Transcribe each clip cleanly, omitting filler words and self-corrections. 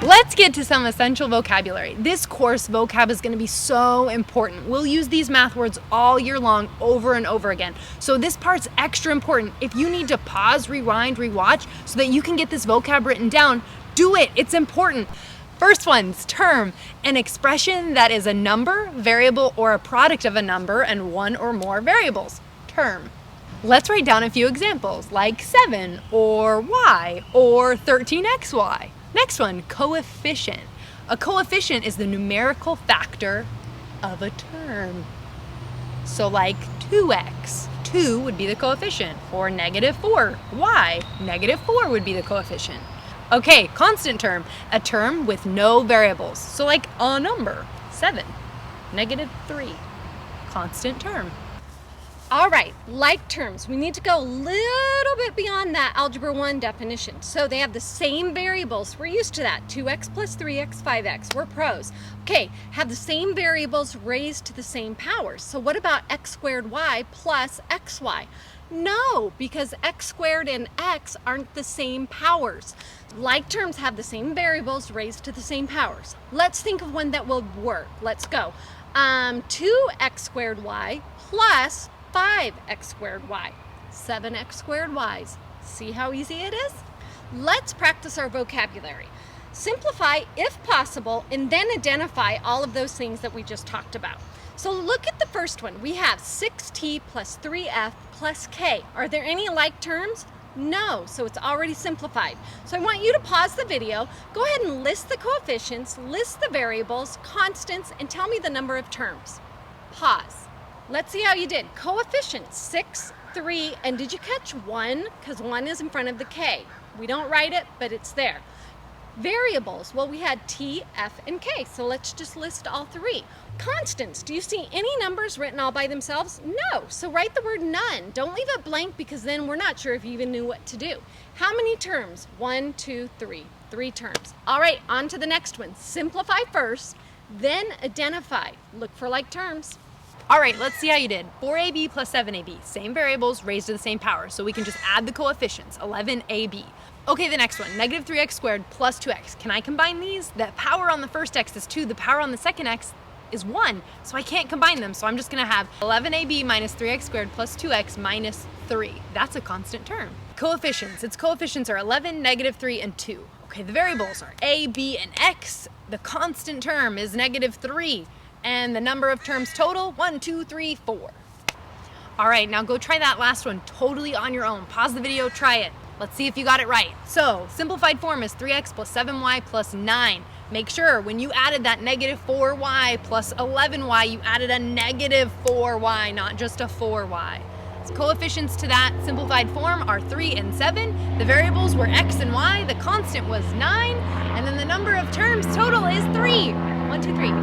Let's get to some essential vocabulary. This course vocab is going to be so important. We'll use these math words all year long over and over again. So this part's extra important. If you need to pause, rewind, rewatch so that you can get this vocab written down, do it. It's important. First one's term, an expression that is a number, variable, or a product of a number and one or more variables. Term. Let's write down a few examples like 7 or y or 13xy. Next one, coefficient. A coefficient is the numerical factor of a term. So like 2x, 2 would be the coefficient, or -4, y, -4 would be the coefficient. Okay, constant term, a term with no variables. So like a number, 7, -3, constant term. All right, like terms, we need to go a little bit beyond that Algebra 1 definition. So they have the same variables. We're used to that. 2x plus 3x, 5x. We're pros. Okay, have the same variables raised to the same powers. So what about x squared y plus xy? No, because x squared and x aren't the same powers. Like terms have the same variables raised to the same powers. Let's think of one that will work. Let's go. 2x squared y plus 5x squared y, 7x squared y's. See how easy it is? Let's practice our vocabulary. Simplify if possible, and then identify all of those things that we just talked about. So look at the first one. We have 6t plus 3f plus k. Are there any like terms? No, so it's already simplified. So I want you to pause the video, go ahead and list the coefficients, list the variables, constants, and tell me the number of terms. Pause. Let's see how you did. Coefficients, 6, 3, and did you catch 1? Because 1 is in front of the k. We don't write it, but it's there. Variables, well, we had t, f, and k, so let's just list all 3. Constants, do you see any numbers written all by themselves? No, so write the word none. Don't leave it blank because then we're not sure if you even knew what to do. How many terms? 1, 2, 3. 3 terms. All right, on to the next one. Simplify first, then identify. Look for like terms. All right, let's see how you did. 4ab plus 7ab, same variables raised to the same power, so we can just add the coefficients, 11ab. Okay, the next one, -3x squared plus 2x. Can I combine these? The power on the first x is 2, the power on the second x is 1, so I can't combine them, so I'm just gonna have 11ab minus 3x squared plus 2x minus 3. That's a constant term. Coefficients, its coefficients are 11, -3, and 2. Okay, the variables are a, b, and x. The constant term is -3. And the number of terms total, 1, 2, 3, 4. All right, now go try that last one totally on your own. Pause the video, try it. Let's see if you got it right. So, simplified form is 3x plus 7y plus 9. Make sure when you added that -4y plus 11y, you added a -4y, not just a 4y. So coefficients to that simplified form are 3 and 7. The variables were x and y. The constant was 9. And then the number of terms total is 3. 1, 2, 3.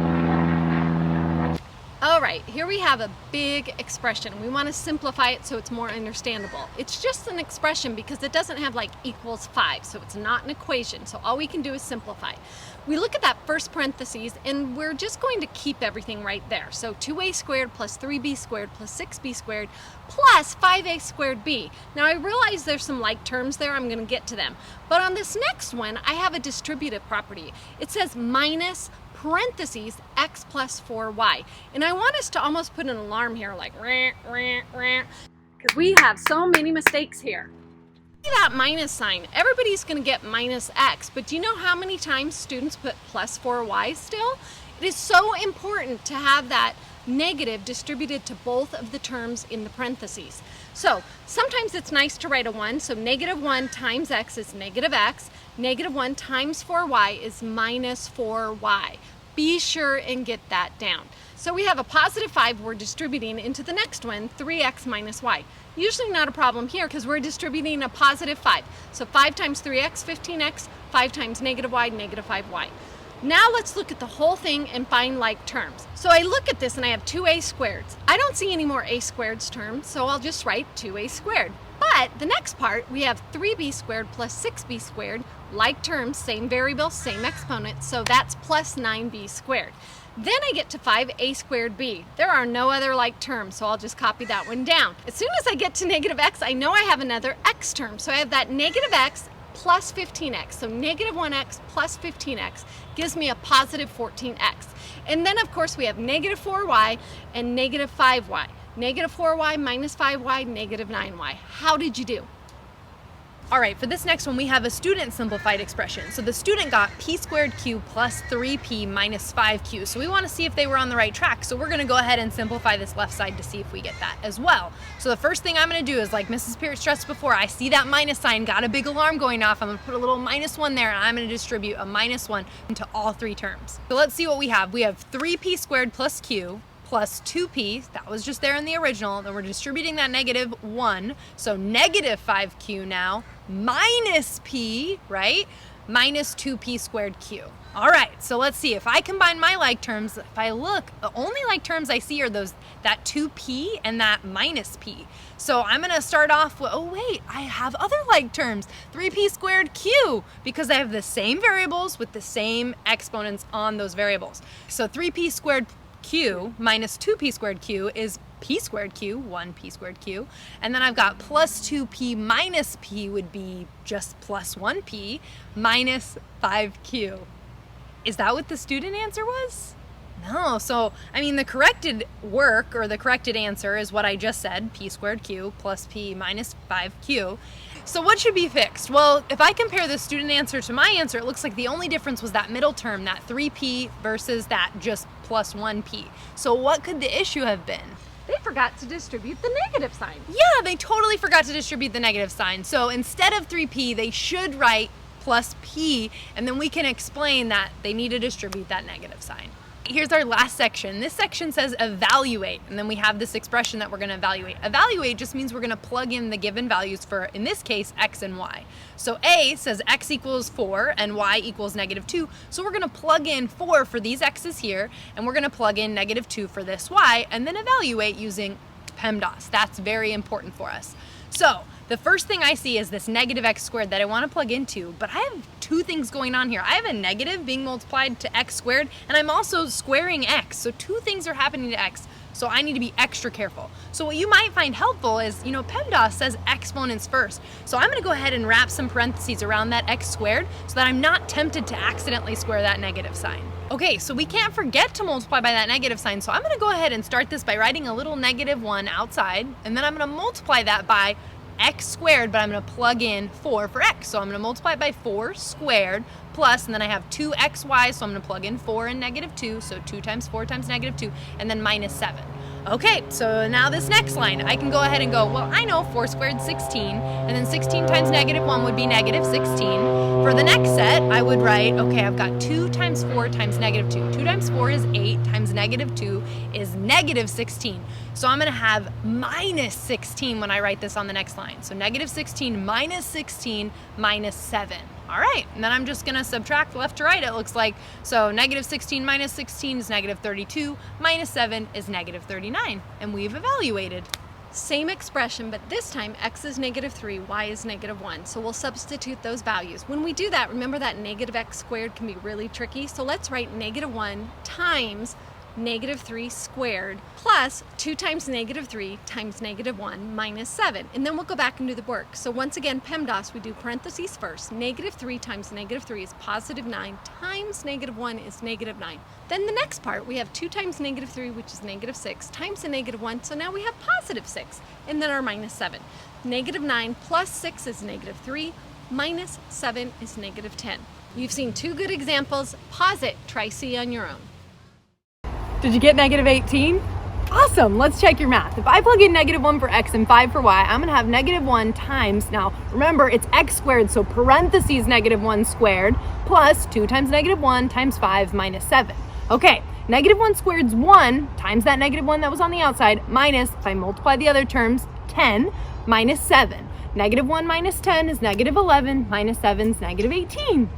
All right, here we have a big expression. We want to simplify it so it's more understandable. It's just an expression because it doesn't have like equals 5, so it's not an equation. So all we can do is simplify. We look at that first parentheses and we're just going to keep everything right there. So 2a squared plus 3b squared plus 6b squared plus 5a squared b. Now I realize there's some like terms there, I'm going to get to them. But on this next one, I have a distributive property. It says minus parentheses x plus 4y. And I want us to almost put an alarm here like rah, rah, rah, because we have so many mistakes here. See that minus sign? Everybody's going to get minus x, but do you know how many times students put plus 4y still? It is so important to have that negative distributed to both of the terms in the parentheses. So sometimes it's nice to write a 1, so -1 times x is -x, -1 times 4y is minus 4y. Be sure and get that down. So we have a positive 5 we're distributing into the next one, 3x minus y. Usually not a problem here because we're distributing a positive 5. So 5 times 3x, 15x, 5 times -y, -5y. Now let's look at the whole thing and find like terms. So I look at this and I have 2a squareds. I don't see any more a squareds terms, so I'll just write 2a squared. But the next part, we have 3b squared plus 6b squared, like terms, same variable, same exponent, so that's plus 9b squared. Then I get to 5a squared b. There are no other like terms, so I'll just copy that one down. As soon as I get to -x, I know I have another x term, so I have that -x plus 15x. So negative 1x plus 15x gives me a positive 14x. And then of course we have negative 4y and negative 5y. Negative 4y minus 5y, negative 9y. How did you do? All right, for this next one, we have a student simplified expression. So the student got p squared q plus 3p minus 5q. So we want to see if they were on the right track. So we're going to go ahead and simplify this left side to see if we get that as well. So the first thing I'm going to do is, like Mrs. Peart stressed before, I see that minus sign, got a big alarm going off. I'm going to put a little -1 there, and I'm going to distribute a -1 into all three terms. So let's see what we have. We have 3p squared plus q plus 2p, that was just there in the original, then we're distributing that -1, so negative 5q now, minus p, right? Minus 2p squared q. All right, so let's see, if I combine my like terms, if I look, the only like terms I see are that 2p and that minus p. So I'm gonna start off with, oh wait, I have other like terms, 3p squared q, because I have the same variables with the same exponents on those variables. So 3p squared q minus 2p squared q is p squared q, 1p squared q, and then I've got plus 2p minus p would be just plus 1p minus 5q. Is that what the student answer was? No, so I mean the corrected work, or the corrected answer, is what I just said, p squared q plus p minus 5q. So what should be fixed? Well, if I compare the student answer to my answer, it looks like the only difference was that middle term, that 3p versus that just plus 1p. So what could the issue have been? They forgot to distribute the negative sign. Yeah, they totally forgot to distribute the negative sign. So instead of 3p, they should write plus p, and then we can explain that they need to distribute that negative sign. Here's our last section. This section says evaluate, and then we have this expression that we're going to evaluate. Evaluate just means we're going to plug in the given values for, in this case, x and y. So A says x equals 4 and y equals -2. So we're going to plug in 4 for these x's here, and we're going to plug in -2 for this y, and then evaluate using PEMDAS. That's very important for us. So the first thing I see is this negative x squared that I want to plug into, but I have two things going on here. I have a negative being multiplied to x squared, and I'm also squaring x. So two things are happening to x. So I need to be extra careful. So what you might find helpful is, PEMDAS says exponents first. So I'm gonna go ahead and wrap some parentheses around that x squared so that I'm not tempted to accidentally square that negative sign. Okay, so we can't forget to multiply by that negative sign. So I'm gonna go ahead and start this by writing a little -1 outside, and then I'm gonna multiply that by x squared, but I'm gonna plug in 4 for x. So I'm gonna multiply it by 4 squared plus, and then I have 2xy, so I'm gonna plug in 4 and -2, so 2 times 4 times -2, and then -7. Okay, so now this next line, I can go ahead and go, well, I know 4 squared 16, and then 16 times -1 would be -16. For the next set, I would write, okay, I've got 2 times 4 times -2. 2 times 4 is 8, times -2 is -16. So I'm gonna have -16 when I write this on the next line. So -16 minus 16 minus 7. All right, and then I'm just gonna subtract left to right, it looks like. So -16 minus 16 is -32, minus 7 is -39, and we've evaluated. Same expression, but this time x is -3, y is -1. So we'll substitute those values. When we do that, remember that negative x squared can be really tricky. So let's write -1 times -3 squared plus 2 times -3 times -1 minus 7. And then we'll go back and do the work. So once again, PEMDAS, we do parentheses first. -3 times -3 is +9 times -1 is -9. Then the next part, we have 2 times -3, which is -6, times the -1. So now we have +6. And then our -7. -9 plus 6 is -3, minus 7 is -10. You've seen two good examples. Pause it, try C on your own. Did you get -18? Awesome, let's check your math. If I plug in -1 for x and 5 for y, I'm gonna have -1 times, now remember it's x squared, so parentheses -1 squared, plus 2 times -1 times 5 minus 7. Okay, -1 squared is 1 times that -1 that was on the outside, minus, if I multiply the other terms, 10 minus 7. -1 minus 10 is -11, minus 7 is -18.